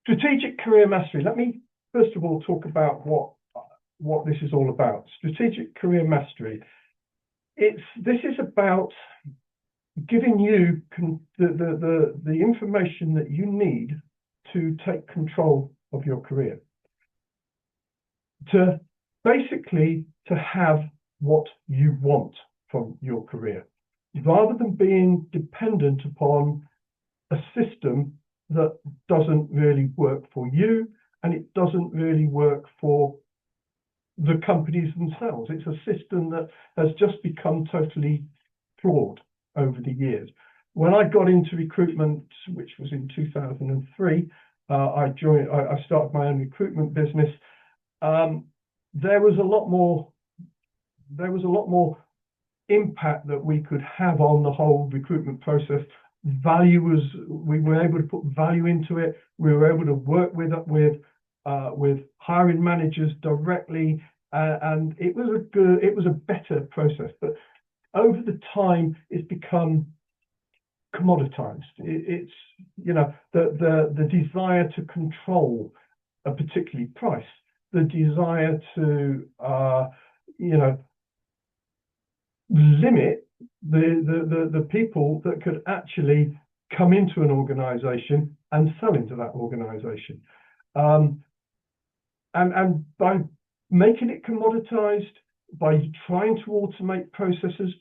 Strategic career mastery. Let me first of all talk about what this is all about. Strategic career mastery. This is about giving you the information that you need to take control of your career, to basically to have what you want from your career, rather than being dependent upon a system that doesn't really work for you, and it doesn't really work for the companies themselves. It's a system that has just become totally flawed over the years. When I got into recruitment, which was in 2003, I started my own recruitment business. There was a lot more impact that we could have on the whole recruitment process. We were able to put value into it. We were able to work with hiring managers directly, and it was a better process. But over the time, it's become commoditized. It's the desire to control a particular price, the desire to limit the people that could actually come into an organization and sell into that organization. And by making it commoditized, by trying to automate processes,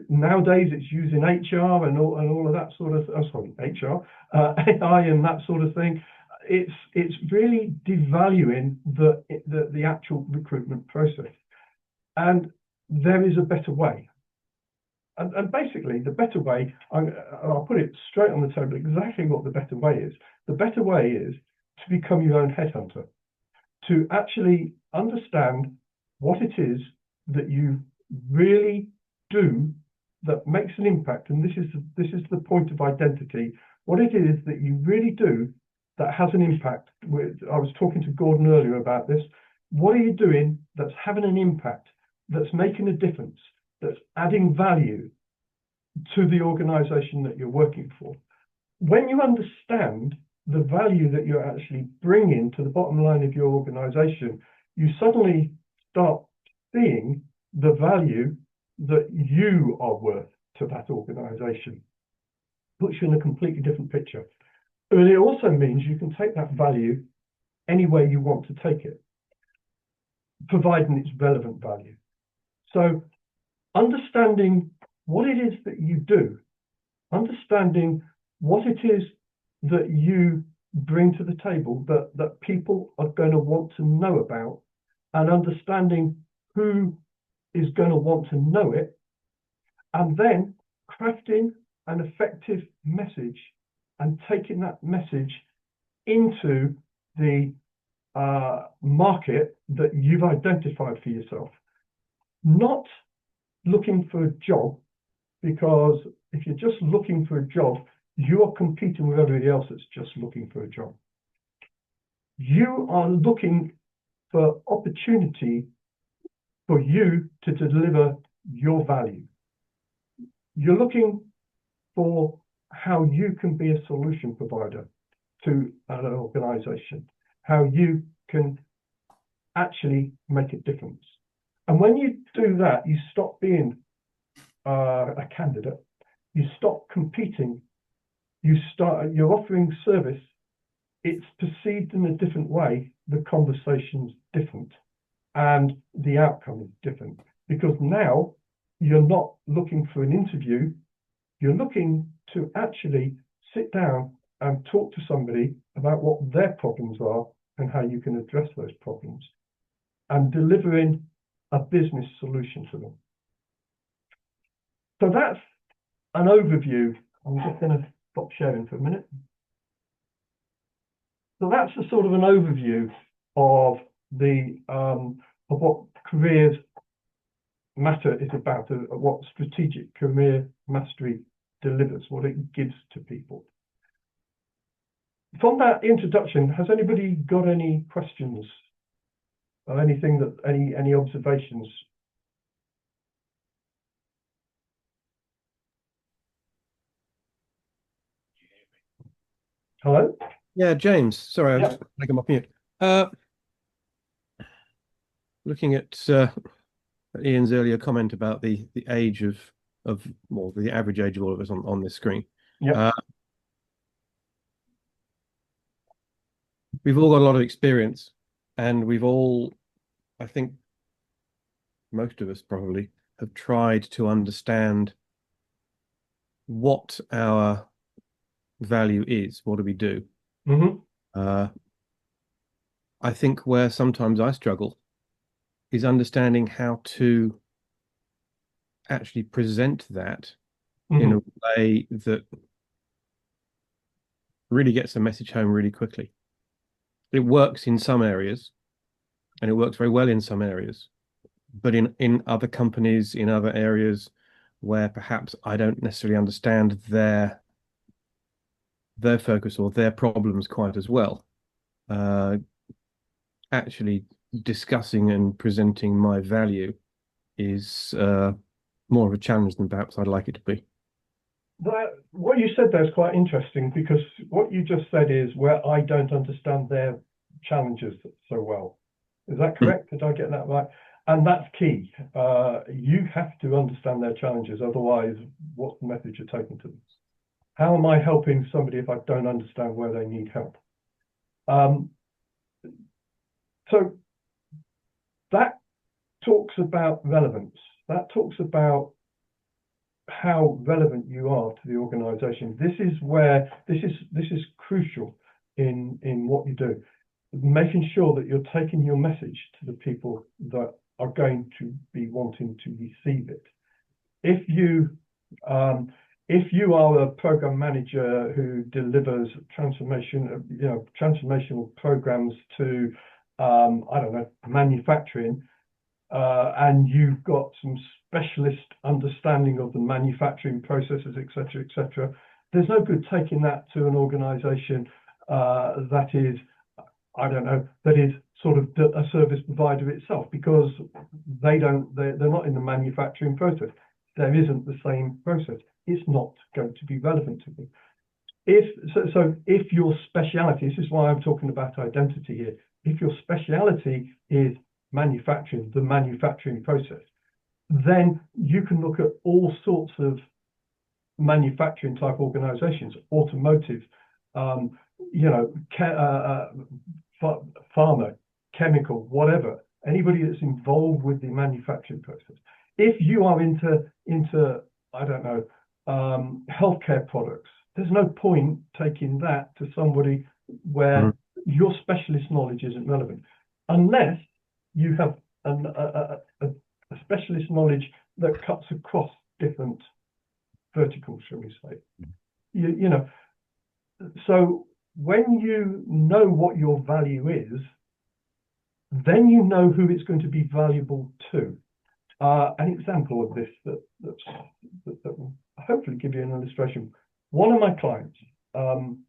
nowadays it's using HR and all of that sort of AI and that sort of thing. It's really devaluing the actual recruitment process. And there is a better way. And basically, the better way, I'll put it straight on the table exactly what the better way is. The better way is to become your own headhunter, to actually understand what it is that you really do that makes an impact. And this is the point of identity. What it is that you really do that has an impact. I was talking to Gordon earlier about this. What are you doing that's having an impact, that's making a difference, that's adding value to the organization that you're working for? When you understand the value that you're actually bringing to the bottom line of your organization, you suddenly start seeing the value that you are worth to that organization. Puts you in a completely different picture. But it also means you can take that value anywhere you want to take it, providing it's relevant value. So understanding what it is that you do, understanding what it is that you bring to the table that people are going to want to know about, and understanding who is going to want to know it, and then crafting an effective message and taking that message into the market that you've identified for yourself. Not looking for a job, because if you're just looking for a job, you are competing with everybody else that's just looking for a job. You are looking for opportunity for you to deliver your value. You're looking for how you can be a solution provider to an organization, how you can actually make a difference. And when you do that, you stop being a candidate, you stop competing, you're offering service. It's perceived in a different way, the conversation's different, and the outcome is different, because now you're not looking for an interview, you're looking to actually sit down and talk to somebody about what their problems are and how you can address those problems, and delivering a business solution to them. So that's an overview. I'm just going to stop sharing for a minute. So that's a sort of an overview of what careers matter is about, what strategic career mastery delivers, what it gives to people. From that introduction, has anybody got any questions or anything that any observations? Hello? Yeah, James. Sorry, I Yeah, just take him off mute. Looking at Ian's earlier comment about the age of well, the average age of all of us on this screen. yeah. Uh, we've all got a lot of experience, and we've all, I think, most of us probably have tried to understand what our value is. What do we do? Hmm. Uh, I think where sometimes I struggle is understanding how to actually present that in a Hmm. way that really gets the message home really quickly. It works in some areas and it works very well in some areas, but in other companies, in other areas where perhaps I don't necessarily understand their focus or their problems quite as well, uh, actually discussing and presenting my value is more of a challenge than perhaps I'd like it to be. What you said there is quite interesting because what you just said is where I don't understand their challenges so well. Is that Mm. correct? Did I get that right? And that's key. You have to understand their challenges, otherwise, what's the message you're taking to them? How am I helping somebody if I don't understand where they need help? Um, so that talks about relevance. That talks about how relevant you are to the organization. This is crucial in what you do, making sure that you're taking your message to the people that are going to be wanting to receive it. If you um, if you are a program manager who delivers transformational programs to I don't know, manufacturing, and you've got some specialist understanding of the manufacturing processes, etc., etc. There's no good taking that to an organisation that is, I don't know, that is sort of a service provider itself, because they're not in the manufacturing process. There isn't the same process. It's not going to be relevant to them. If your speciality, this is why I'm talking about identity here, if your speciality is manufacturing, the manufacturing process, then you can look at all sorts of manufacturing type organizations, automotive, um, you know, pharma, chemical, whatever, anybody that's involved with the manufacturing process. If you are into I don't know, healthcare products, there's no point taking that to somebody Mhm. where your specialist knowledge isn't relevant, unless you have a specialist knowledge that cuts across different verticals, shall we say. You know, so when you know what your value is, then you know who it's going to be valuable to. An example of this that will hopefully give you an illustration. One of my clients, um,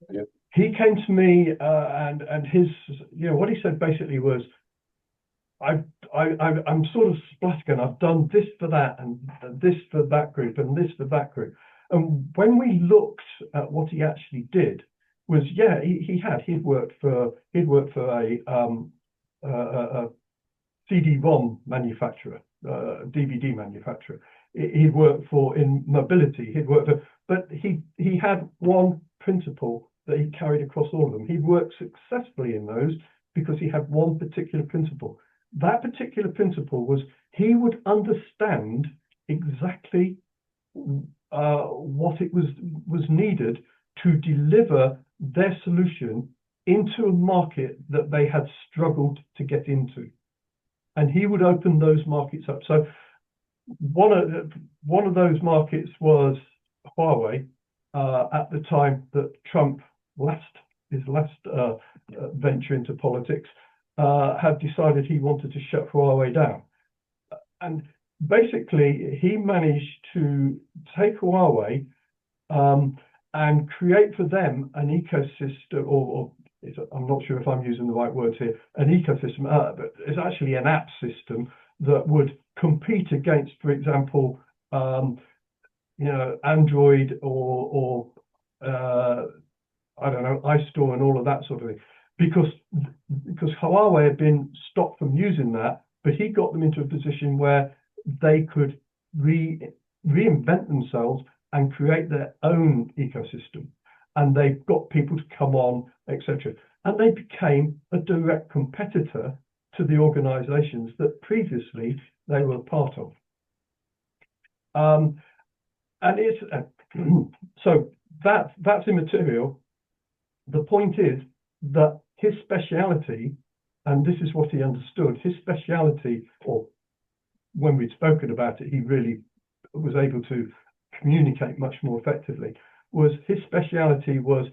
Yeah. he came to me and his, what he said basically was, I'm sort of splattergun. I've done this for that and this for that group and this for that group. And when we looked at what he actually did, was yeah, he'd worked for a CD-ROM manufacturer, DVD manufacturer. He'd worked for in mobility. He'd worked for, but he had one principle that he carried across all of them. He'd worked successfully in those because he had one particular principle. That particular principle was he would understand exactly what it was needed to deliver their solution into a market that they had struggled to get into, and he would open those markets up. So one of those markets was Huawei, at the time that Trump his last venture into politics, had decided he wanted to shut Huawei down. And basically, he managed to take Huawei, um, and create for them an ecosystem, or I'm not sure if I'm using the right words here, an ecosystem, but it's actually an app system that would compete against, for example, Android or I don't know, iStore and all of that sort of thing, because Huawei had been stopped from using that, but he got them into a position where they could reinvent themselves and create their own ecosystem, and they got people to come on, etc. And they became a direct competitor to the organizations that previously they were part of. And it's so that's immaterial. The point is that his speciality, and this is what he understood, his speciality, or when we'd spoken about it, he really was able to communicate much more effectively, was his speciality was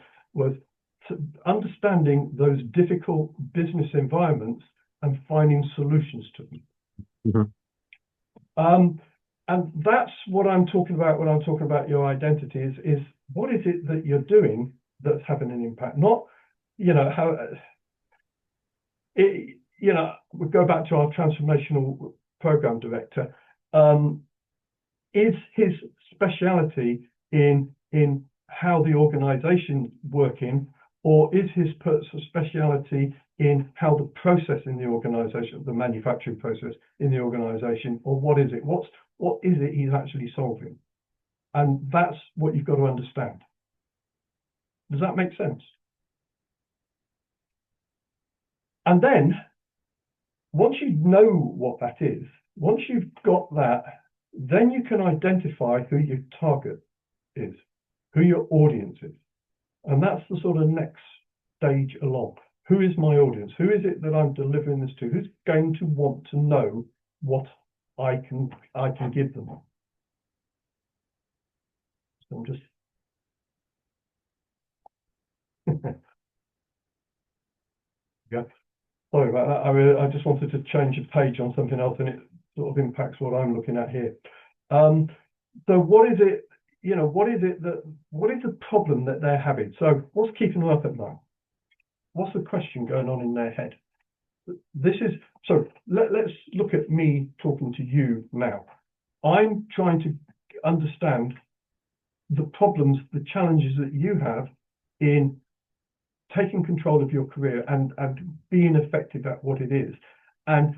understanding those difficult business environments and finding solutions to them. Mm-hmm. And that's what I'm talking about when I'm talking about your identity is what is it that you're doing that's having an impact? Not, how it, we go back to our transformational program director. Is his speciality in how the organization's working, or is his speciality in how the process in the organization, the manufacturing process in the organization, or what is it? What is it he's actually solving? And that's what you've got to understand. Does that make sense? And then, once you know what that is, once you've got that, then you can identify who your target is, who your audience is. And that's the sort of next stage along. Who is my audience? Who is it that I'm delivering this to? Who's going to want to know what I can give them? So I'm just yeah. Sorry about that. I just wanted to change a page on something else, and it sort of impacts what I'm looking at here. So what is it? What is the problem that they're having? So what's keeping them up at night? What's the question going on in their head? So let's look at me talking to you now. I'm trying to understand the problems, the challenges that you have in taking control of your career and being effective at what it is, and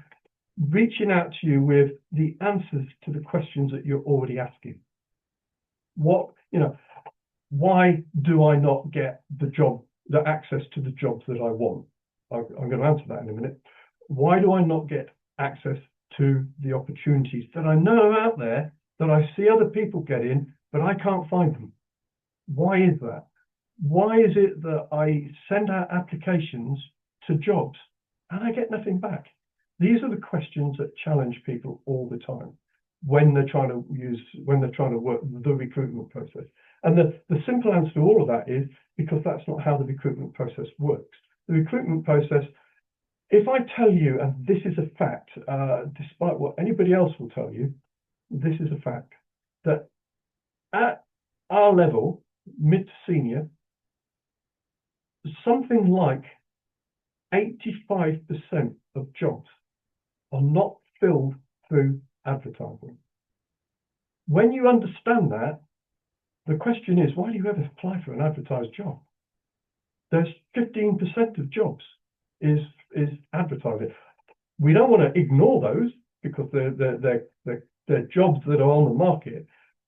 reaching out to you with the answers to the questions that you're already asking. Why do I not get the access to the jobs that I want? I'm going to answer that in a minute. Why do I not get access to the opportunities that I know are out there, that I see other people getting, but I can't find them? Why is that? Why is it that I send out applications to jobs and I get nothing back? These are the questions that challenge people all the time when they're trying to work the recruitment process. And the simple answer to all of that is because that's not how the recruitment process works. The recruitment process, if I tell you, and this is a fact, despite what anybody else will tell you, this is a fact, that at our level, mid to senior, something like 85% of jobs are not filled through advertising. When you understand that, the question is, why do you ever apply for an advertised job? There's 15% of jobs is advertising. We don't want to ignore those because they're jobs that are on the market.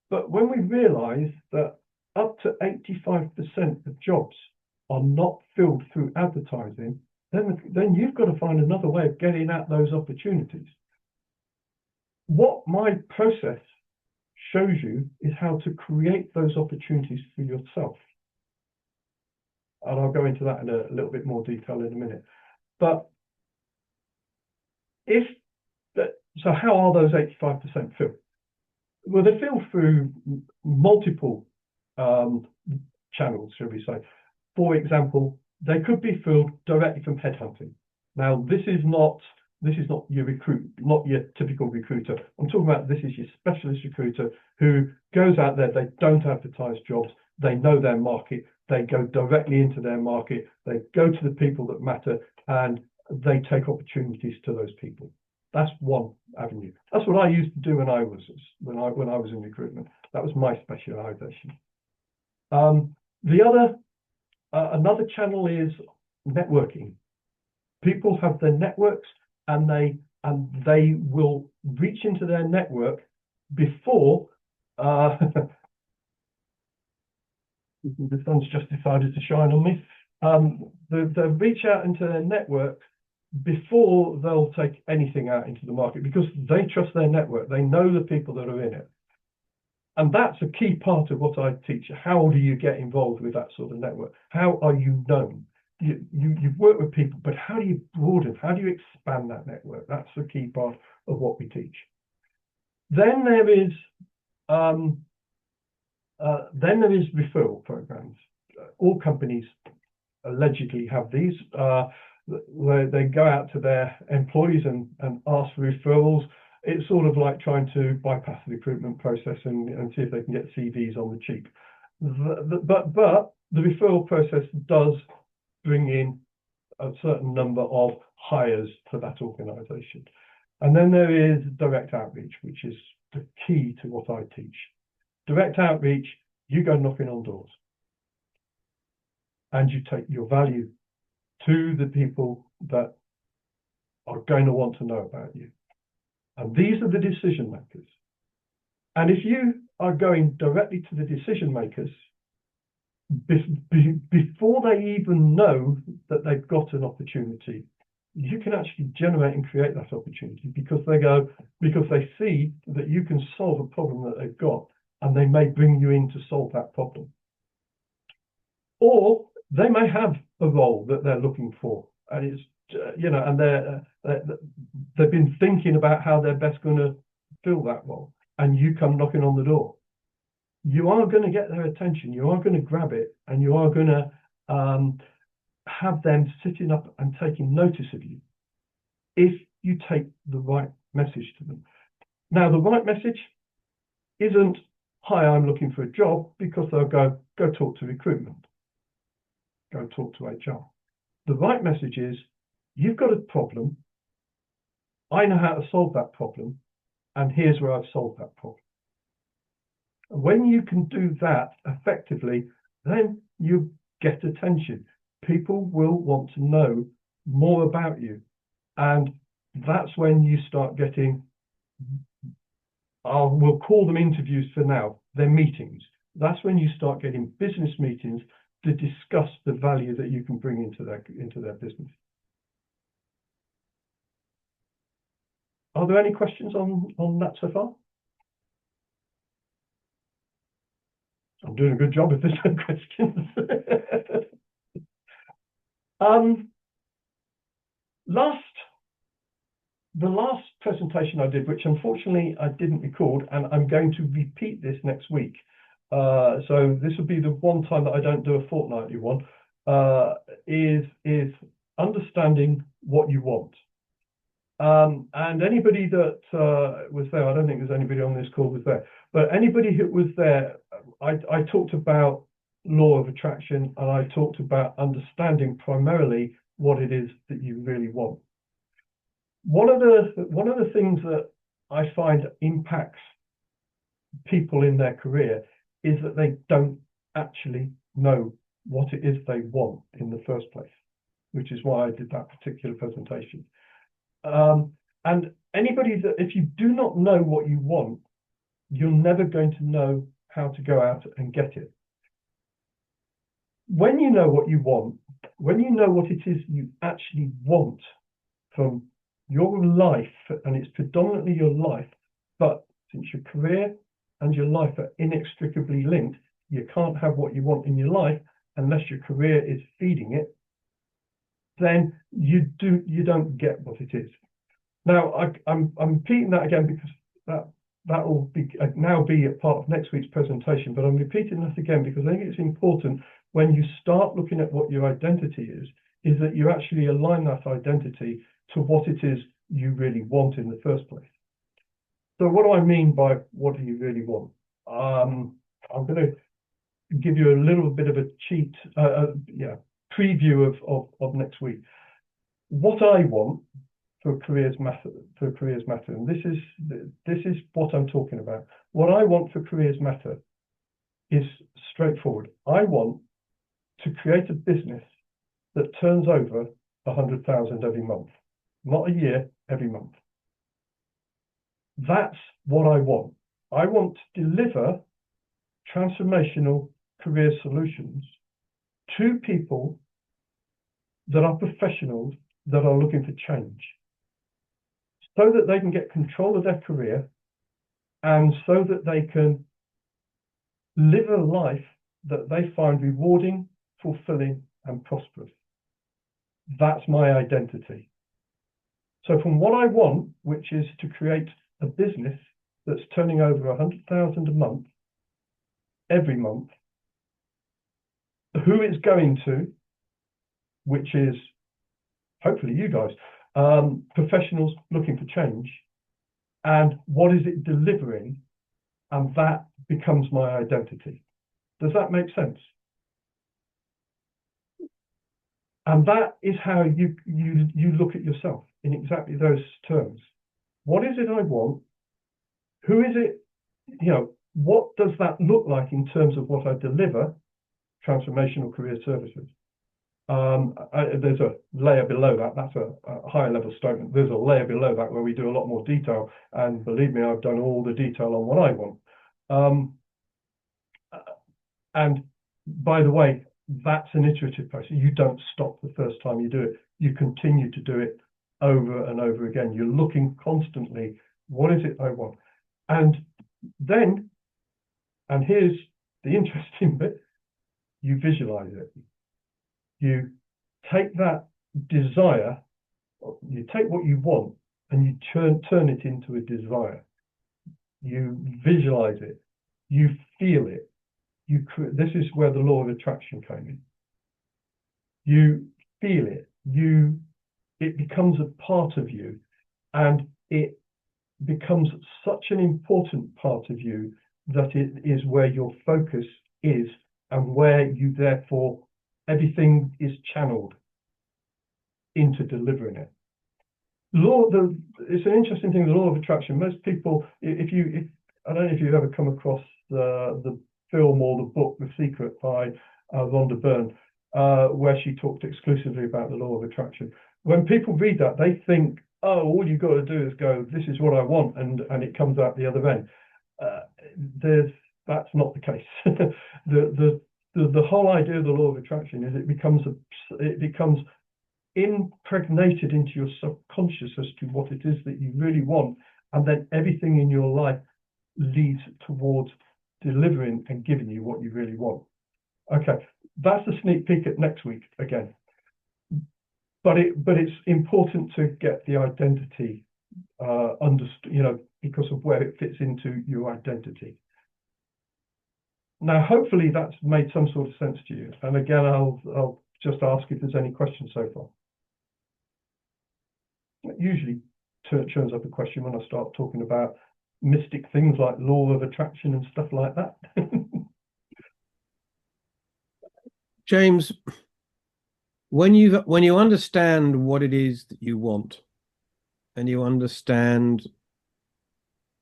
But when we realize that up to 85% of jobs are not filled through advertising, then you've got to find another way of getting at those opportunities. What my process shows you is how to create those opportunities for yourself. And I'll go into that in a little bit more detail in a minute. But so how are those 85% filled? Well, they're filled through multiple channels, shall we say. For example, they could be filled directly from headhunting. Now, this is not your not your typical recruiter. I'm talking about this is your specialist recruiter who goes out there. They don't advertise jobs. They know their market. They go directly into their market. They go to the people that matter, and they take opportunities to those people. That's one avenue. That's what I used to do when I was in recruitment. That was my specialization. The other Another channel is networking. People have their networks, and they will reach into their network before the sun's just decided to shine on me. They'll reach out into their network before they'll take anything out into the market, because they trust their network. They know the people that are in it. And that's a key part of what I teach. How do you get involved with that sort of network? How are you known? You've worked with people, but how do you broaden? How do you expand that network? That's the key part of what we teach. Then there is referral programs. All companies allegedly have these, where they go out to their employees and ask for referrals. It's sort of like trying to bypass the recruitment process and see if they can get CVs on the cheap. But the referral process does bring in a certain number of hires for that organization. And then there is direct outreach, which is the key to what I teach. Direct outreach, you go knocking on doors and you take your value to the people that are going to want to know about you. And these are the decision makers. And if you are going directly to the decision makers, before they even know that they've got an opportunity, you can actually generate and create that opportunity, because they see that you can solve a problem that they've got, and they may bring you in to solve that problem. Or they may have a role that they're looking for, and it's and they've been thinking about how they're best going to fill that role, and you come knocking on the door. You are going to get their attention. You are going to grab it, and you are going to have them sitting up and taking notice of you if you take the right message to them. Now, the right message isn't, "Hi, I'm looking for a job," because they'll go talk to recruitment, go talk to HR. The right message is, "You've got a problem. I know how to solve that problem, and here's where I've solved that problem." When you can do that effectively, then you get attention. People will want to know more about you. And that's when you start getting, we'll call them interviews for now, they're meetings. That's when you start getting business meetings to discuss the value that you can bring into their business. Are there any questions on that so far? I'm doing a good job if there's no questions. The last presentation I did, which unfortunately I didn't record, and I'm going to repeat this next week. So this will be the one time that I don't do a fortnightly one, is understanding what you want. And anybody that was there, I don't think there's anybody on this call was there, but anybody who was there, I talked about law of attraction, and I talked about understanding primarily what it is that you really want. One of the things that I find impacts people in their career is that they don't actually know what it is they want in the first place, which is why I did that particular presentation. And anybody that, if you do not know what you want, you're never going to know how to go out and get it. When you know what you want, when you know what it is you actually want from your life, and it's predominantly your life, but since your career and your life are inextricably linked, you can't have what you want in your life unless your career is feeding it, then you don't get what it is. Now, I'm repeating that again because that will now be a part of next week's presentation, but I'm repeating that again because I think it's important when you start looking at what your identity is that you actually align that identity to what it is you really want in the first place. So what do I mean by what do you really want? I'm going to give you a little bit of a preview of next week. What I want for careers matter, and this is what I'm talking about. What I want for careers matter is straightforward. I want to create a business that turns over 100,000 every month, not a year, every month. That's what I want. I want to deliver transformational career solutions to people that are professionals that are looking for change, so that they can get control of their career and so that they can live a life that they find rewarding, fulfilling, and prosperous. That's my identity. So from what I want, which is to create a business that's turning over 100,000 a month, every month, who it's going to, which is hopefully you guys, professionals looking for change, and what is it delivering, and that becomes my identity. Does that make sense? And that is how you look at yourself in exactly those terms. What is it I want? Who is it? You know, what does that look like in terms of what I deliver? Transformational career services. There's a layer below that. That's a higher level statement. There's a layer below that where we do a lot more detail. And believe me, I've done all the detail on what I want. And by the way, that's an iterative process. You don't stop the first time you do it. You continue to do it over and over again. You're looking constantly, what is it I want? And then, and here's the interesting bit, you visualize it. You take that desire, you take what you want and you turn it into a desire. You visualize it, you feel it. This is where the law of attraction came in. You feel it, it becomes a part of you, and it becomes such an important part of you that it is where your focus is, and where you therefore everything is channeled into delivering it. It's an interesting thing, the law of attraction. Most people, I don't know if you've ever come across the film or the book The Secret by Rhonda Byrne, where she talked exclusively about the law of attraction. When people read that, they think, oh, all you've got to do is go, this is what I want, and it comes out the other end. That's not the case. The whole idea of the law of attraction is it becomes impregnated into your subconscious as to what it is that you really want, and then everything in your life leads towards delivering and giving you what you really want. Okay, that's a sneak peek at next week again. But it's important to get the identity understood, because of where it fits into your identity. Now, hopefully that's made some sort of sense to you. And again, I'll just ask if there's any questions so far. It usually turns up a question when I start talking about mystic things like law of attraction and stuff like that. James, when you understand what it is that you want, and you understand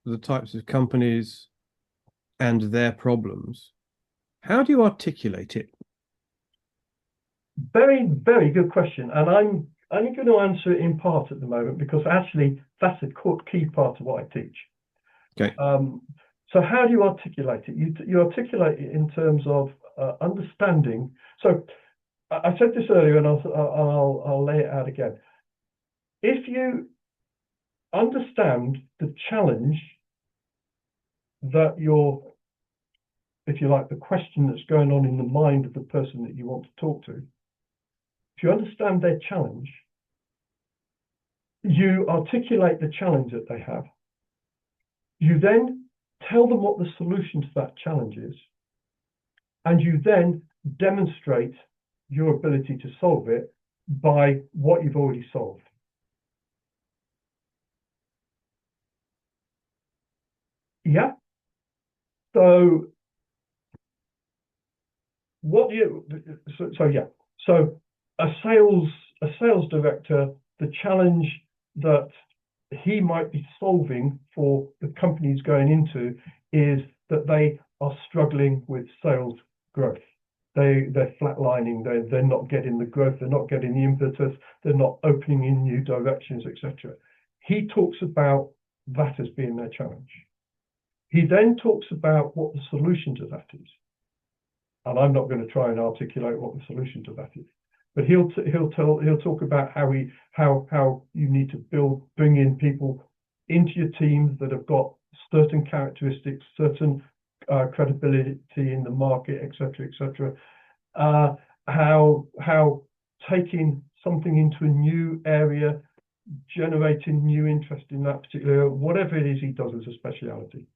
the types of companies and their problems, how do you articulate it? Very, very good question. And I'm only going to answer it in part at the moment, because actually that's a key part of what I teach. Okay. So how do you articulate it? You articulate it in terms of understanding. So I said this earlier, and I'll lay it out again. If you understand the challenge that if you like, the question that's going on in the mind of the person that you want to talk to, if you understand their challenge, you articulate the challenge that they have. You then tell them what the solution to that challenge is, and you then demonstrate your ability to solve it by what you've already solved. Yeah. So So a sales director, the challenge that he might be solving for the companies going into is that they are struggling with sales growth. they're flatlining, they're not getting the growth, they're not getting the impetus, they're not opening in new directions, etc. He talks about that as being their challenge. He then talks about what the solution to that is. And I'm not going to try and articulate what the solution to that is. But he'll talk about how you need to bring in people into your teams that have got certain characteristics, certain credibility in the market, etc., etc. How taking something into a new area, generating new interest in that particular, whatever it is he does as a speciality.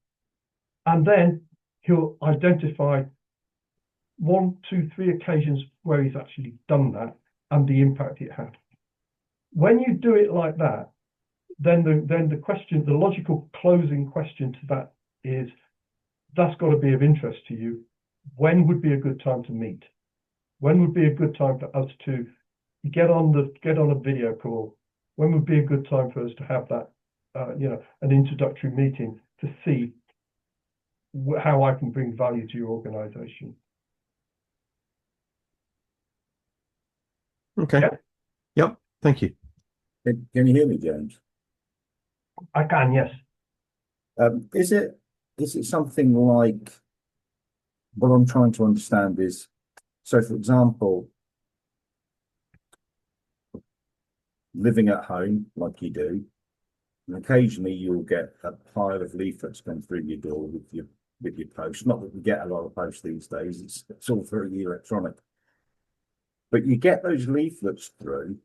And then he'll identify 1, 2, 3 occasions where he's actually done that and the impact it had. When you do it like that, then the question, the logical closing question to that is, that's got to be of interest to you. When would be a good time to meet? When would be a good time for us to get on a video call? When would be a good time for us to have that, an introductory meeting to see how I can bring value to your organization? Okay. Yeah. Yep. Thank you. Can you hear me, James? I can, yes. Is it something like, what I'm trying to understand is, so for example, living at home like you do, and occasionally you'll get a pile of leaflets come through your door with your post. Not that we get a lot of post these days, it's all very electronic. But you get those leaflets through,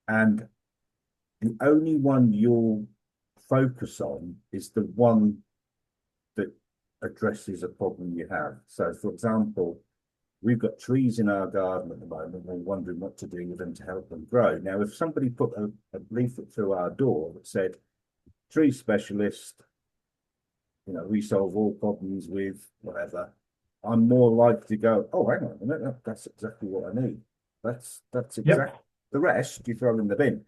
and the only one you'll focus on is the one that addresses a problem you have. So, for example, we've got trees in our garden at the moment, and we're wondering what to do with them to help them grow. Now, if somebody put a leaflet through our door that said, tree specialist, we solve all problems with whatever, I'm more likely to go, oh, hang on a minute, that's exactly what I need. That's exactly. Yep. The rest you throw in the bin.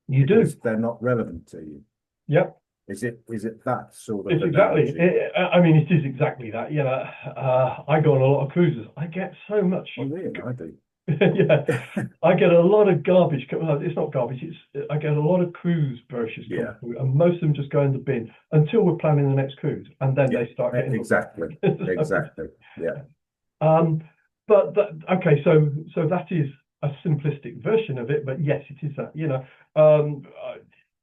You do. They're not relevant to you. Yep. Is it that sort of? It's exactly. It is exactly that. I go on a lot of cruises. I get so much. Oh, really? I do. Yeah, I get a lot of garbage. It's not garbage. I get a lot of cruise brochures come through, and most of them just go in the bin until we're planning the next cruise, and then they start getting exactly. Exactly. Yeah. But okay, so that is a simplistic version of it, but yes, it is that.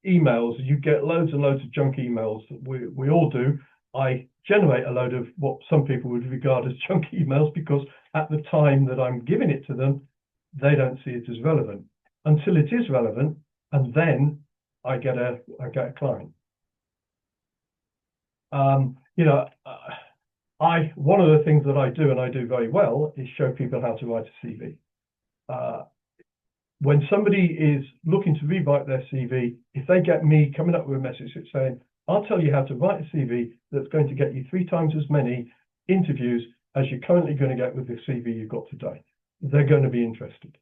Emails, you get loads and loads of junk emails. We all do. I generate a load of what some people would regard as junk emails because at the time that I'm giving it to them, they don't see it as relevant until it is relevant, and then I get a client. One of the things that I do, and I do very well, is show people how to write a CV. When somebody is looking to rewrite their CV, if they get me coming up with a message that's saying, I'll tell you how to write a CV that's going to get you 3 times as many interviews as you're currently going to get with the CV you've got today, they're going to be interested.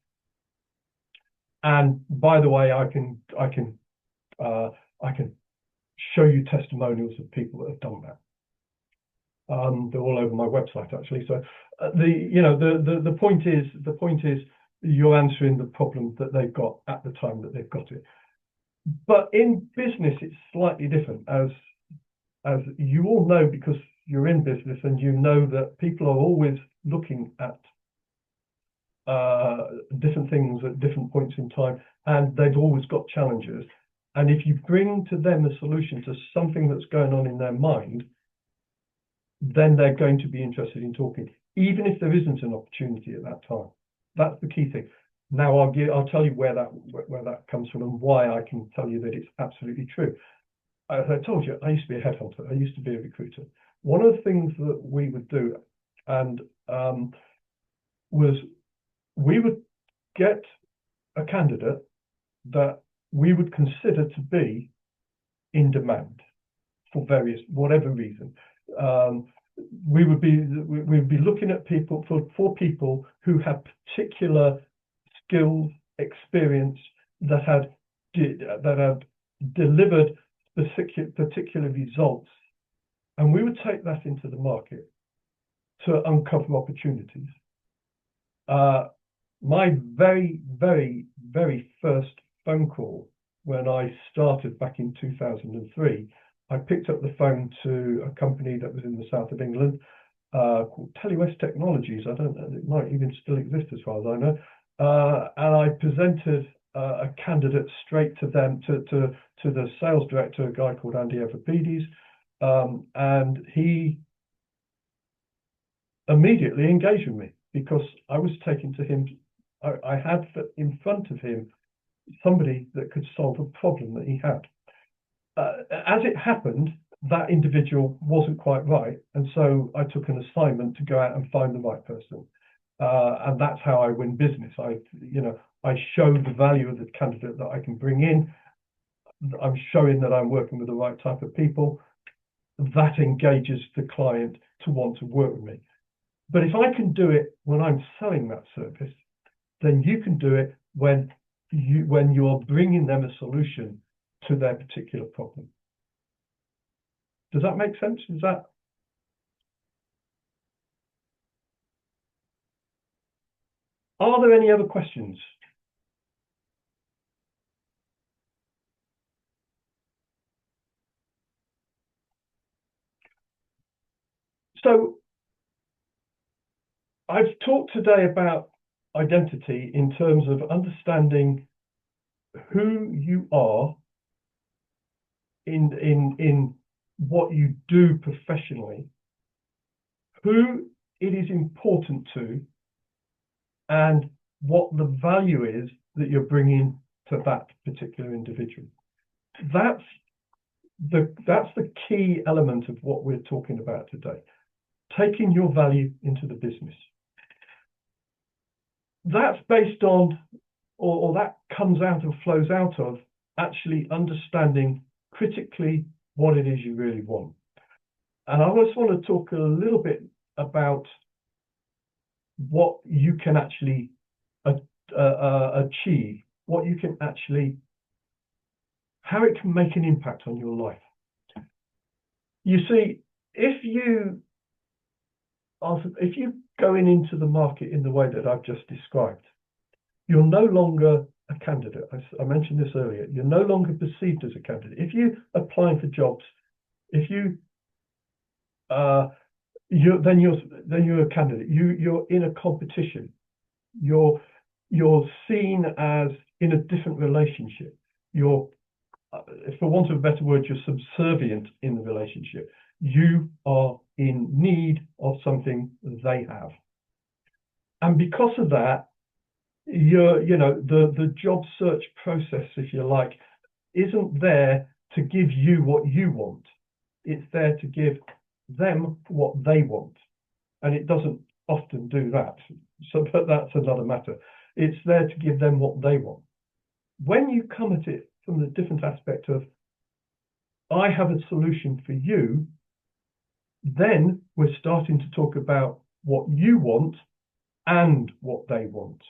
And by the way, I can show you testimonials of people that have done that. They're all over my website, actually. So the point is you're answering the problem that they've got at the time that they've got it. But in business, it's slightly different, as you all know, because you're in business and you know that people are always looking at different things at different points in time, and they've always got challenges. And if you bring to them a solution to something that's going on in their mind, then they're going to be interested in talking, even if there isn't an opportunity at that time. That's the key thing. Now I'll tell you where that comes from and why I can tell you that it's absolutely true. As I told you, I used to be a headhunter. I used to be a recruiter. One of the things that we would do, and was we would get a candidate that we would consider to be in demand for whatever reason. We would be looking at people for people who had particular skills, experience that had delivered particular results, and we would take that into the market to uncover opportunities. My very, very, very first phone call when I started back in 2003, I picked up the phone to a company that was in the south of England called Telewest Technologies. I don't know, it might even still exist as far as I know. And I presented a candidate straight to them, to the sales director, a guy called Andy Everpedes, and he immediately engaged with me because I was taking to him. I had in front of him somebody that could solve a problem that he had. As it happened, that individual wasn't quite right, and so I took an assignment to go out and find the right person, and that's how I win business. I show the value of the candidate that I can bring in. I'm showing that I'm working with the right type of people. That engages the client to want to work with me. But if I can do it when I'm selling that service, then you can do it when you're bringing them a solution to their particular problem. Does that make sense? Are there any other questions? So I've talked today about identity in terms of understanding who you are in what you do professionally, who it is important to, and what the value is that you're bringing to that particular individual. That's the key element of what we're talking about today, taking your value into the business. That's based on, or that comes out and flows out of actually understanding critically what it is you really want. And I just want to talk a little bit about what you can actually achieve, what you can actually, how it can make an impact on your life. You see, if you going into the market in the way that I've just described, you're no longer a candidate. I mentioned this earlier. You're no longer perceived as a candidate. If you're applying for jobs, if you then you're a candidate. You're in a competition. You're seen as in a different relationship. You're, for want of a better word, you're subservient in the relationship. You are in need of something they have, and because of that, the job search process, if you like, isn't there to give you what you want. It's there to give them what they want, and it doesn't often do that. So, but that's another matter. It's there to give them what they want. When you come at it from the different aspect of, I have a solution for you, then we're starting to talk about what you want and what they want.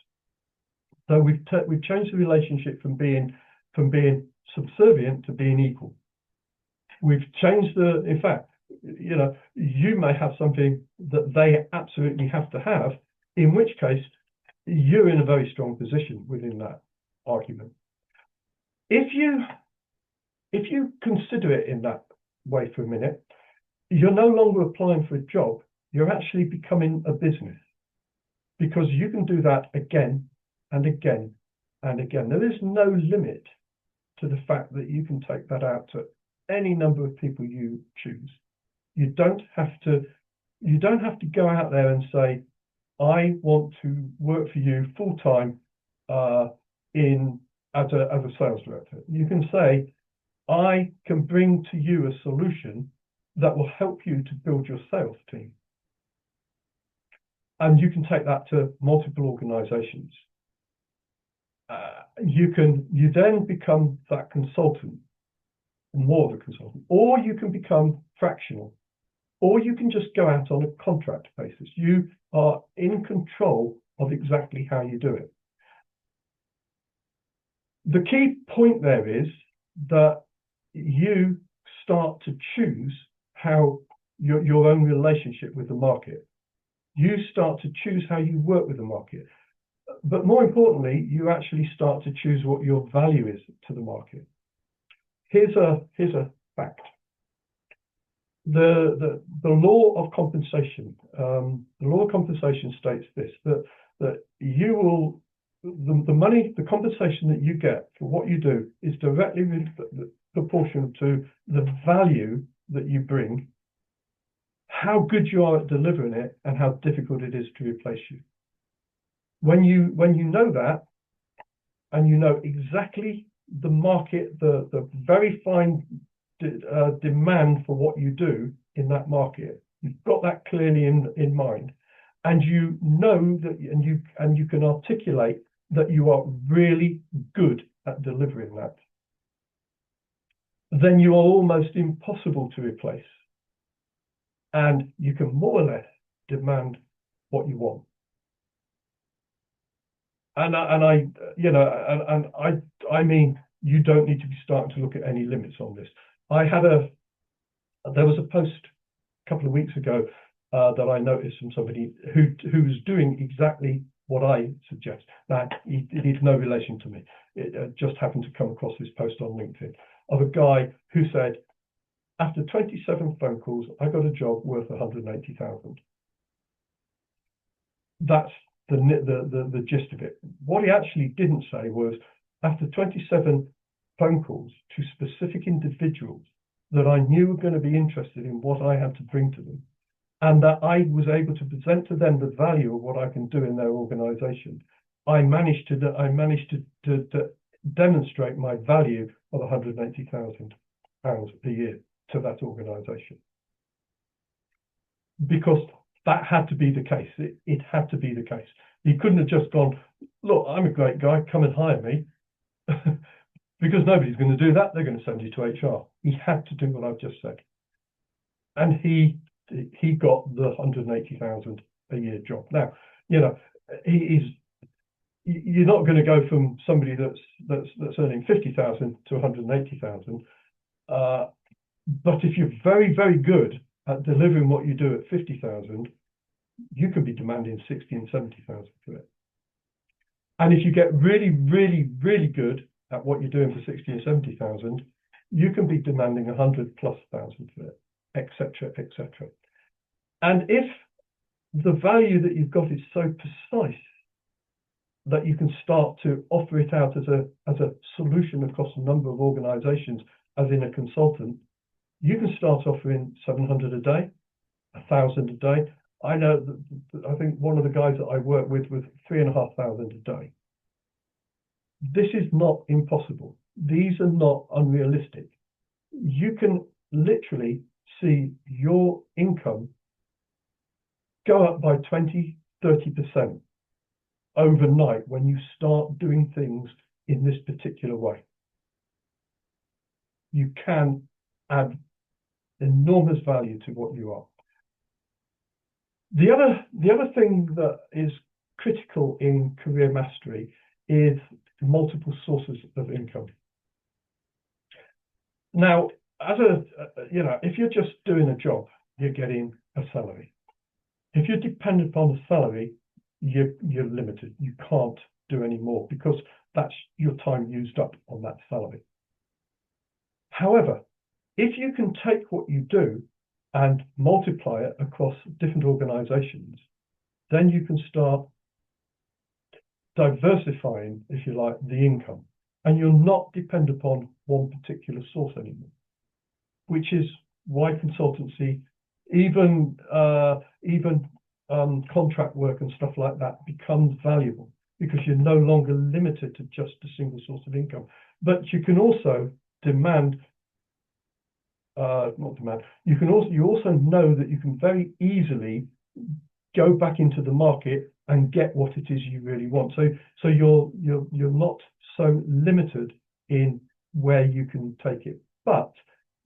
So we've changed the relationship from being subservient to being equal. We've changed in fact, you may have something that they absolutely have to have, in which case you're in a very strong position within that argument. If you consider it in that way for a minute, you're no longer applying for a job, you're actually becoming a business, because you can do that again and again and again. There is no limit to the fact that you can take that out to any number of people you choose. You don't have to go out there and say, I want to work for you full time as a sales director. You can say, I can bring to you a solution that will help you to build your sales team. And you can take that to multiple organizations. You then become that consultant, more of a consultant, or you can become fractional, or you can just go out on a contract basis. You are in control of exactly how you do it. The key point there is that you start to choose how your own relationship with the market. You start to choose how you work with the market. But more importantly, you actually start to choose what your value is to the market. Here's a fact. The law of compensation, states this, that you will, the money, the compensation that you get for what you do is directly proportional to the value that you bring, how good you are at delivering it, and how difficult it is to replace you. When you know that, and you know exactly the market, the very fine demand for what you do in that market, you've got that clearly in mind, and you know that, and you can articulate that you are really good at delivering that, then you are almost impossible to replace, and you can more or less demand what you want. And I mean, you don't need to be starting to look at any limits on this. There was a post a couple of weeks ago that I noticed from somebody who was doing exactly what I suggest. Now, it is no relation to me. It just happened to come across this post on LinkedIn of a guy who said, after 27 phone calls, I got a job worth 180,000. That's the gist of it. What he actually didn't say was, after 27 phone calls to specific individuals that I knew were going to be interested in what I had to bring to them, and that I was able to present to them the value of what I can do in their organization, I managed to demonstrate my value of £180,000 a year to that organization. Because that had to be the case. It had to be the case. He couldn't have just gone, look, I'm a great guy, come and hire me. Because nobody's going to do that. They're going to send you to HR. He had to do what I've just said. And he got the 180,000 a year job. Now, you know, you're not going to go from somebody that's earning 50,000 to 180,000. But if you're very, very good at delivering what you do at 50,000, you can be demanding 60 and 70,000 for it. And if you get really, really, really good at what you're doing for 60 and 70,000, you can be demanding 100+ thousand for it, etc., etc. And if the value that you've got is so precise that you can start to offer it out as a solution across a number of organizations, as in a consultant, you can start offering 700 a day, 1,000 a day. I know that, I think one of the guys that I work with was 3,500 a day. This is not impossible. These are not unrealistic. You can literally see your income go up by 20, 30% overnight when you start doing things in this particular way. You can add enormous value to what you are. The other thing that is critical in career mastery is multiple sources of income. Now, if you're just doing a job, you're getting a salary. If you're dependent upon the salary, you're limited. You can't do any more because that's your time used up on that salary. However, if you can take what you do and multiply it across different organizations, then you can start diversifying, if you like, the income, and you're not dependent upon one particular source anymore, which is why consultancy, even contract work and stuff like that becomes valuable, because you're no longer limited to just a single source of income. But you can also you also know that you can very easily go back into the market and get what it is you really want. So you're not so limited in where you can take it. But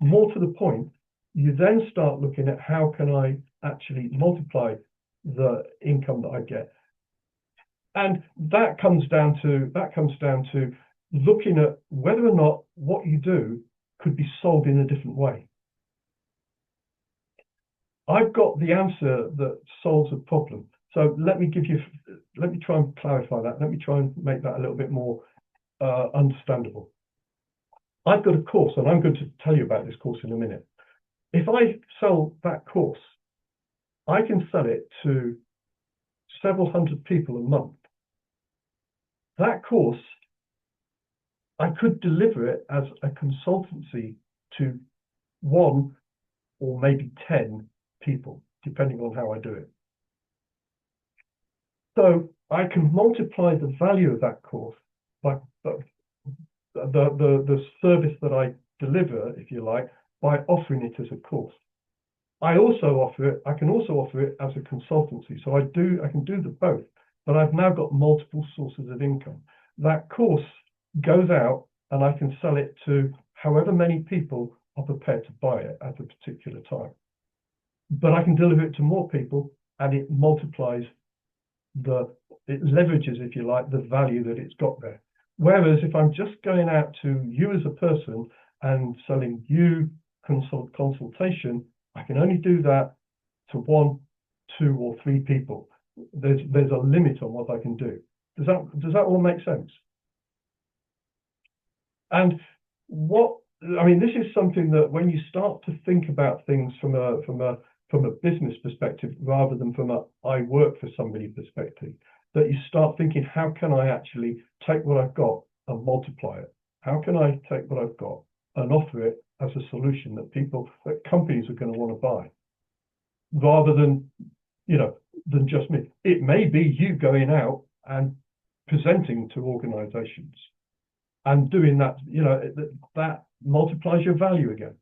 more to the point, you then start looking at how can I actually multiply the income that I get. And that comes down to looking at whether or not what you do could be sold in a different way. I've got the answer that solves a problem. So let me try and clarify that. Let me try and make that a little bit more understandable. I've got a course, and I'm going to tell you about this course in a minute. If I sell that course, I can sell it to several hundred people a month. That course, I could deliver it as a consultancy to 1 or maybe 10 people, depending on how I do it. So I can multiply the value of that course by the service that I deliver, if you like, by offering it as a course. I can also offer it as a consultancy. So I can do the both, but I've now got multiple sources of income. That course goes out and I can sell it to however many people are prepared to buy it at a particular time. But I can deliver it to more people, and it multiplies it leverages, if you like, the value that it's got there. Whereas if I'm just going out to you as a person and selling you consultation, I can only do that to 1, 2, or 3 people. There's a limit on what I can do. Does that all make sense? And this is something that when you start to think about things from a business perspective, rather than from a I work for somebody perspective, that you start thinking, how can I actually take what I've got and multiply it? How can I take what I've got and offer it as a solution that companies are going to want to buy, rather than just me? It may be you going out and presenting to organizations and doing that, that multiplies your value again.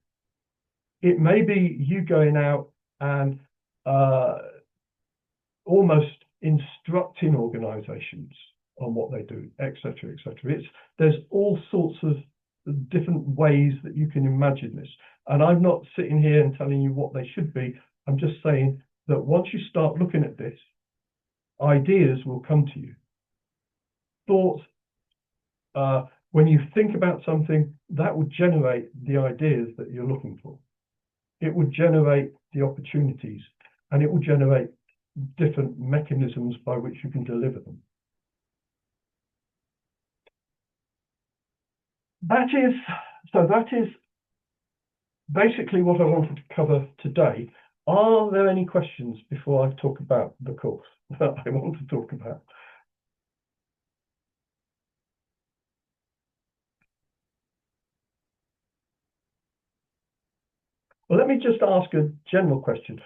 It may be you going out and almost instructing organizations on what they do, etc., etc. There's all sorts of different ways that you can imagine this. And I'm not sitting here and telling you what they should be. I'm just saying that once you start looking at this, ideas will come to you. Thoughts, when you think about something, that will generate the ideas that you're looking for. It will generate the opportunities, and it will generate different mechanisms by which you can deliver them. That is basically what I wanted to cover today. Are there any questions before I talk about the course that I want to talk about? Well, let me just ask a general question.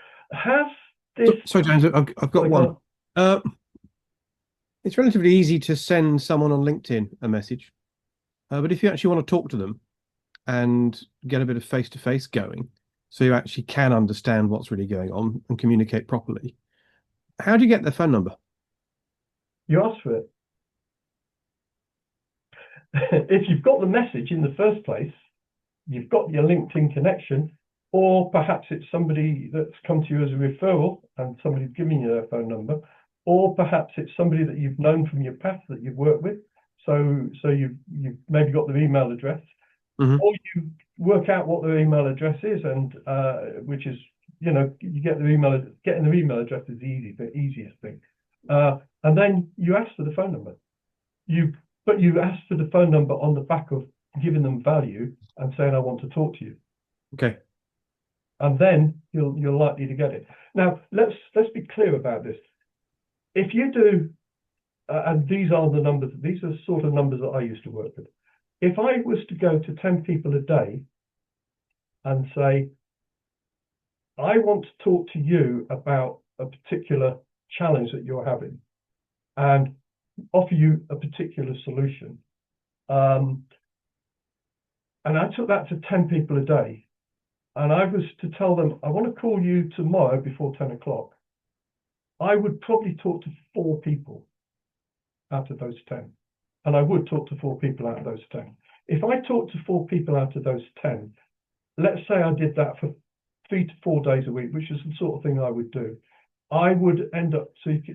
Sorry, James, I've got one. It's relatively easy to send someone on LinkedIn a message, but if you actually want to talk to them and get a bit of face-to-face going, so you actually can understand what's really going on and communicate properly, how do you get their phone number? You ask for it. If you've got the message in the first place, you've got your LinkedIn connection, or perhaps it's somebody that's come to you as a referral and somebody's given you their phone number, or perhaps it's somebody that you've known from your past that you've worked with. So you've maybe got their email address, or you work out what their email address is, and which is, you get their email. Getting their email address is the easiest thing, and then you ask for the phone number. But you ask for the phone number on the back of giving them value and saying, I want to talk to you. Okay. And then you're likely to get it. Now, let's be clear about this. If you do, and these are the numbers, these are the sort of numbers that I used to work with. If I was to go to 10 people a day and say, I want to talk to you about a particular challenge that you're having and offer you a particular solution, and I took that to 10 people a day, and I was to tell them, I want to call you tomorrow before 10 o'clock, I would probably talk to 4 people out of those 10. And I would talk to 4 people out of those 10. If I talked to 4 people out of those 10, let's say I did that for 3 to 4 days a week, which is the sort of thing I would do, I would end up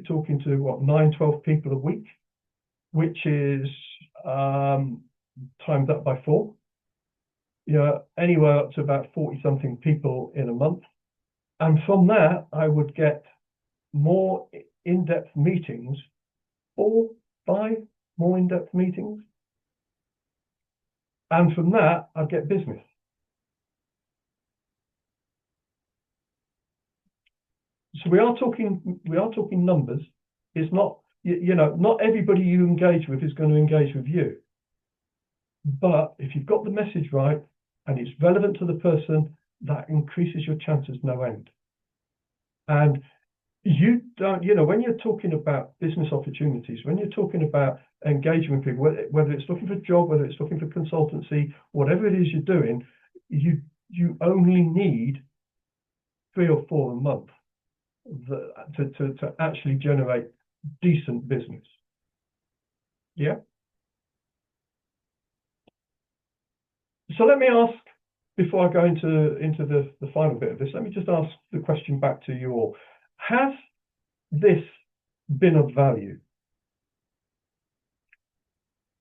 talking to 9, 12 people a week, which is times that by 4. Anywhere up to about 40 something people in a month. And from that, I would get more in-depth meetings, 4, 5 more in-depth meetings. And from that, I'd get business. So we are talking numbers. It's not, not everybody you engage with is going to engage with you. But if you've got the message right and it's relevant to the person, that increases your chances no end. And you don't, when you're talking about business opportunities, when you're talking about engaging with people, whether it's looking for a job, whether it's looking for consultancy, whatever it is you're doing, you only need 3 or 4 a month to actually generate decent business. Yeah. So let me ask, before I go into the final bit of this, let me just ask the question back to you all. Has this been of value?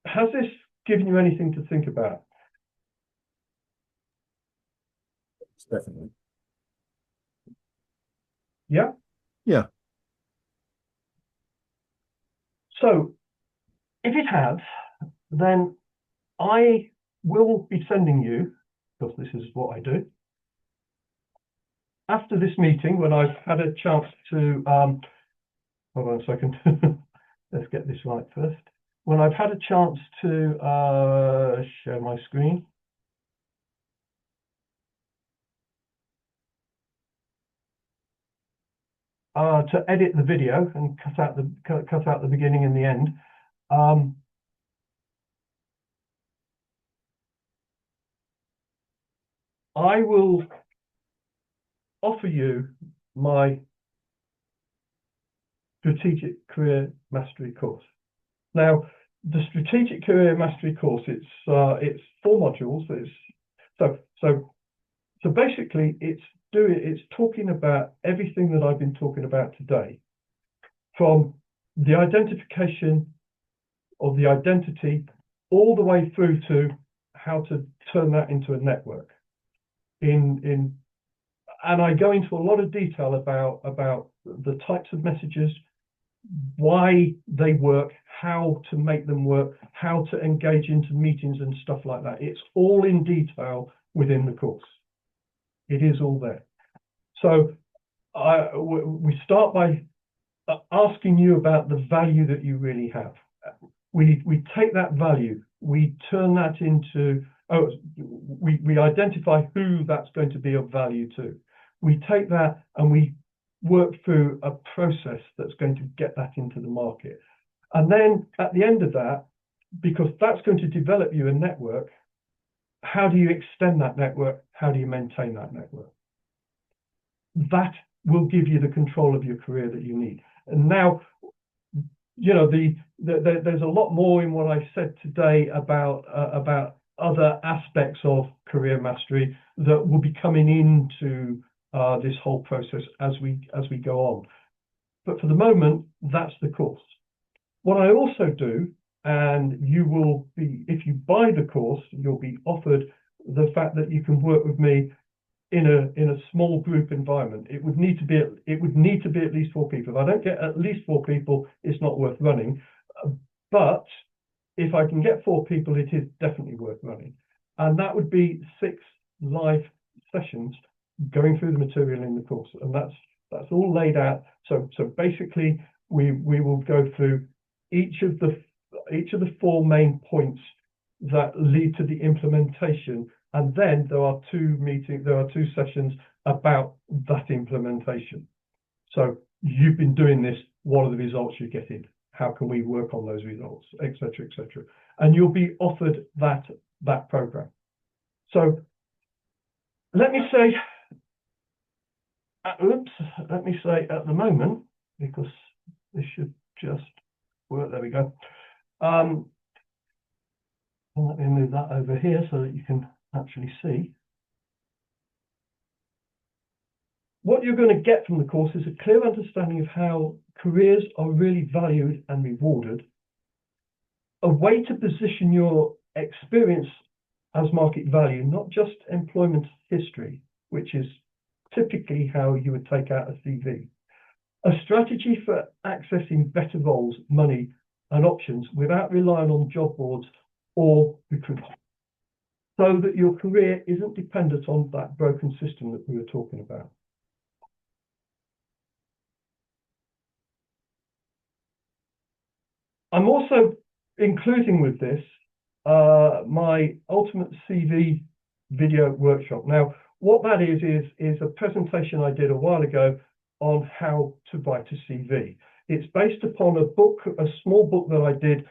Has this given you anything to think about? Definitely. Yeah? Yeah. So if it has, then I will be sending you, because this is what I do, after this meeting, when I've had a chance to, hold on a second, let's get this right first. When I've had a chance to share my screen. To edit the video and cut out the beginning and the end. I will offer you my Strategic Career Mastery course. Now, the Strategic Career Mastery course, it's 4 modules. So basically, it's talking about everything that I've been talking about today, from the identification of the identity all the way through to how to turn that into a network. And I go into a lot of detail about the types of messages, why they work, how to make them work, how to engage into meetings and stuff like that. It's all in detail within the course. It is all there. So we start by asking you about the value that you really have. We take that value, we turn that into, we identify who that's going to be of value to. We take that and we work through a process that's going to get that into the market. And then at the end of that, because that's going to develop you a network, how do you extend that network? How do you maintain that network? That will give you the control of your career that you need. And now, there's a lot more in what I said today about other aspects of career mastery that will be coming into this whole process as we go on. But for the moment, that's the course. What I also do, and you will be, if you buy the course, you'll be offered the fact that you can work with me in a small group environment. It would need to be at least 4 people. If I don't get at least 4 people, it's not worth running. But if I can get 4 people, it is definitely worth running. And that would be 6 live sessions going through the material in the course. And that's all laid out. So basically we will go through each of the 4 main points that lead to the implementation. And then there are 2 sessions about that implementation. So you've been doing this, what are the results you're getting? How can we work on those results, etc., etc. And you'll be offered that program. So let me say at the moment, because this should just work. There we go. Let me move that over here so that you can actually see. What you're going to get from the course is a clear understanding of how careers are really valued and rewarded, a way to position your experience as market value, not just employment history, which is typically how you would take out a CV. A strategy for accessing better roles, money, and options without relying on job boards or recruitment, so that your career isn't dependent on that broken system that we were talking about. I'm also including with this my Ultimate CV video workshop. Now, what that is a presentation I did a while ago on how to write a CV. It's based upon a book, a small book that I did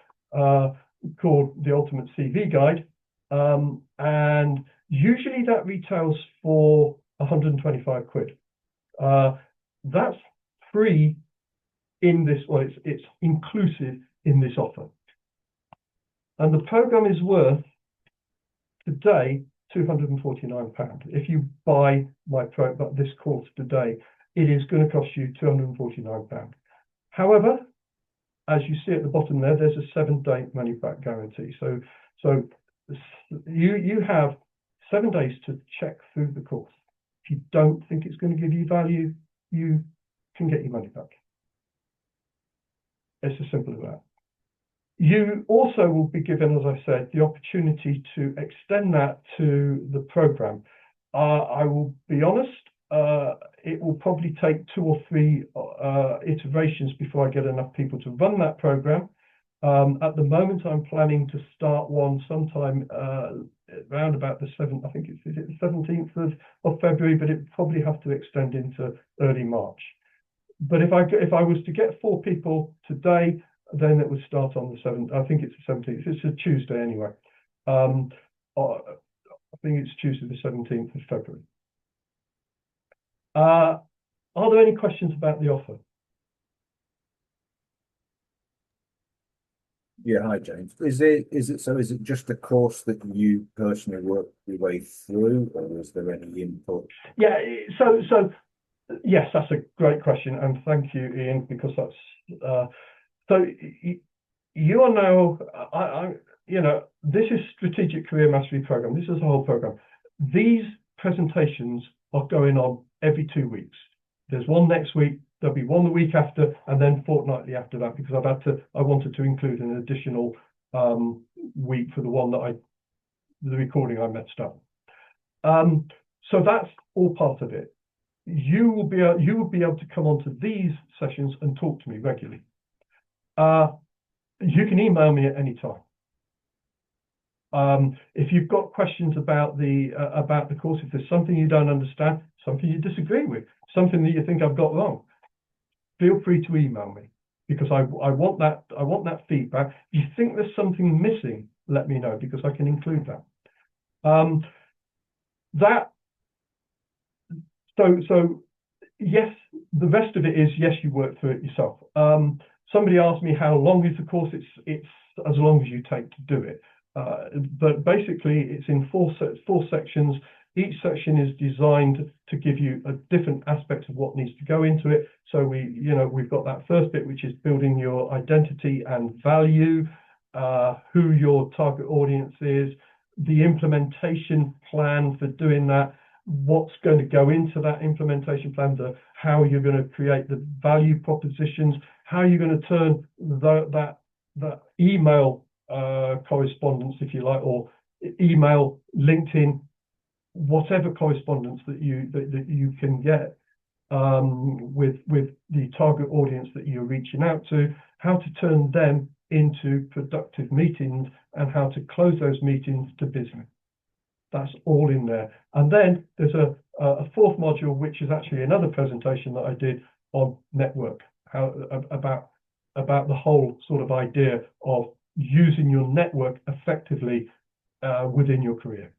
called The Ultimate CV Guide. And usually that retails for 125 quid. That's free in this, well, it's inclusive in this offer. And the program is worth today £249. If you buy this course today, it is going to cost you £249. However, as you see at the bottom there, there's a 7-day money back guarantee. So you have 7 days to check through the course. If you don't think it's going to give you value, you can get your money back. It's as simple as that. You also will be given, as I said, the opportunity to extend that to the program. I will be honest, it will probably take 2 or 3 iterations before I get enough people to run that program. At the moment, I'm planning to start one sometime around about the 7th, I think it's the 17th of February, but it probably have to extend into early March. But if I was to get 4 people today, then it would start on the 7th. I think it's the 17th. It's a Tuesday anyway. I think it's Tuesday the 17th of February. Are there any questions about the offer? Yeah, hi James. Is it just a course that you personally work your way through, or is there any input? Yeah, so yes, that's a great question, and thank you, Ian, because that's so you are now this is Strategic Career Mastery Program. This is a whole program. These presentations are going on every 2 weeks. There's one next week, there'll be one the week after, and then fortnightly after that, because I wanted to include an additional week for the one that the recording I messed up. So that's all part of it. You will be able to come onto these sessions and talk to me regularly. You can email me at any time. If you've got questions about the course, if there's something you don't understand, something you disagree with, something that you think I've got wrong, feel free to email me, because I want that feedback. If you think there's something missing, let me know, because I can include that. So yes, the rest of it is yes, you work through it yourself. Somebody asked me how long is the course. It's as long as you take to do it. But basically, it's in 4 sections. Each section is designed to give you a different aspect of what needs to go into it. So we've got that first bit, which is building your identity and value, who your target audience is, the implementation plan for doing that, what's going to go into that implementation plan, how you're going to create the value propositions, how you're going to turn that email correspondence, if you like, or email, LinkedIn, whatever correspondence that you can get with the target audience that you're reaching out to, how to turn them into productive meetings, and how to close those meetings to business. That's all in there. And then there's a 4th module, which is actually another presentation that I did on network, about the whole sort of idea of using your network effectively within your career.